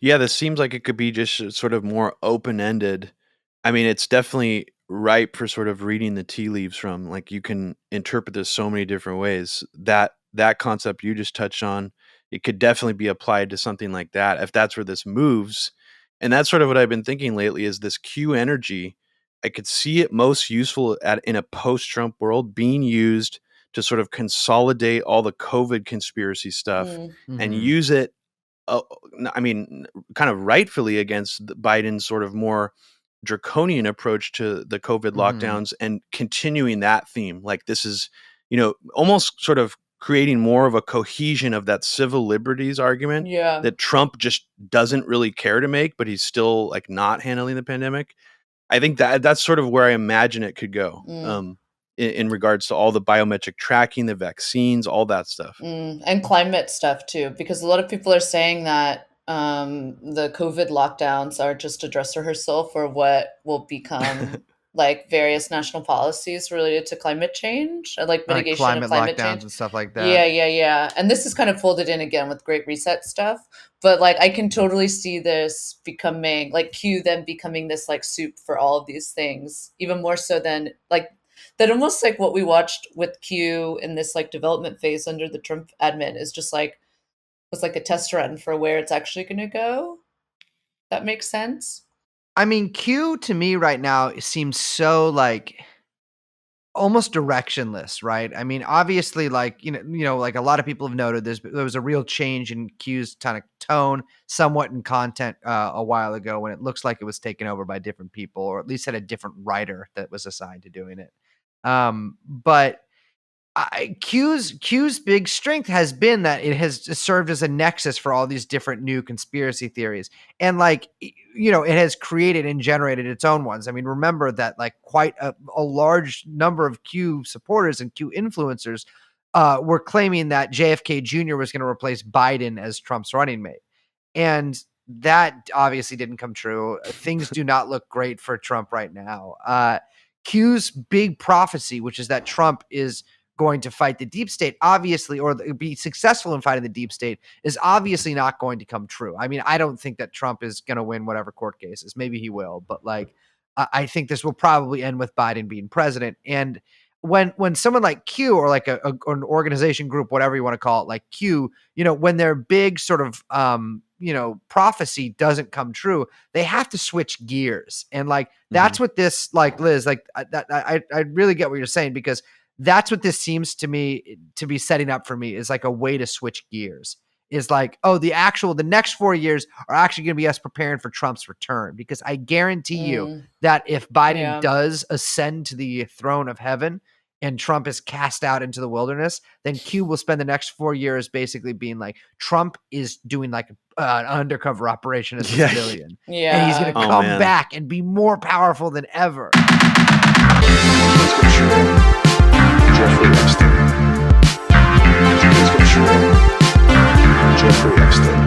Yeah, this seems like it could be just sort of more open-ended. I mean, it's definitely ripe for sort of reading the tea leaves from. Like, you can interpret this so many different ways. That concept you just touched on, it could definitely be applied to something like that if that's where this moves. And that's sort of what I've been thinking lately is this Q energy. I could see it most useful in a post-Trump world being used to sort of consolidate all the COVID conspiracy stuff Mm. and Mhm. use it uh, I mean, kind of rightfully against Biden's sort of more draconian approach to the COVID Mhm. lockdowns and continuing that theme. Like this is, almost sort of creating more of a cohesion of that civil liberties argument Yeah. that Trump just doesn't really care to make, but he's still like not handling the pandemic. I think that's sort of where I imagine it could go. Mm. In regards to all the biometric tracking, the vaccines, all that stuff. And climate stuff too, because a lot of people are saying that the COVID lockdowns are just a dress rehearsal for what will become like various national policies related to climate change, like Like mitigation of climate climate lockdowns change. and stuff like Yeah, that. yeah, yeah. And this is kind of folded in again with Great Reset stuff. But like I can totally see this becoming like Q then becoming this like soup for all of these things, even more so than like that almost like what we watched with Q in this like development phase under the Trump admin is just like was like a test run for where it's actually gonna go. That makes sense. I mean, Q to me right now seems so like almost directionless, right? I mean, obviously, like like a lot of people have noted, there was a real change in Q's kind of tone, somewhat in content a while ago when it looks like it was taken over by different people, or at least had a different writer that was assigned to doing it. But Q's big strength has been that it has served as a nexus for all these different new conspiracy theories, and like it has created and generated its own ones. I mean, remember that like quite a large number of Q supporters and Q influencers were claiming that JFK Jr. was going to replace Biden as Trump's running mate, and that obviously didn't come true. Things do not look great for Trump right now. Q's big prophecy, which is that Trump is going to fight the deep state, obviously, or be successful in fighting the deep state, is obviously not going to come true. I mean, I don't think that Trump is going to win whatever court cases. Maybe he will, but like, I think this will probably end with Biden being president. And when someone like Q or like an organization group, whatever you want to call it, like Q, when their big sort of prophecy doesn't come true, they have to switch gears. And like that's what this like Liz, like I really get what you're saying, because that's what this seems to me to be setting up for me, is like a way to switch gears. Is like, oh, the next 4 years are actually going to be us preparing for Trump's return, because I guarantee you Mm, that if Biden yeah. does ascend to the throne of heaven and Trump is cast out into the wilderness, then Q will spend the next 4 years basically being like, Trump is doing like an undercover operation as a Yeah. civilian, and he's going Yeah. to Oh come man. back and be more powerful than ever. Jeffrey Epstein. Jeffrey Epstein.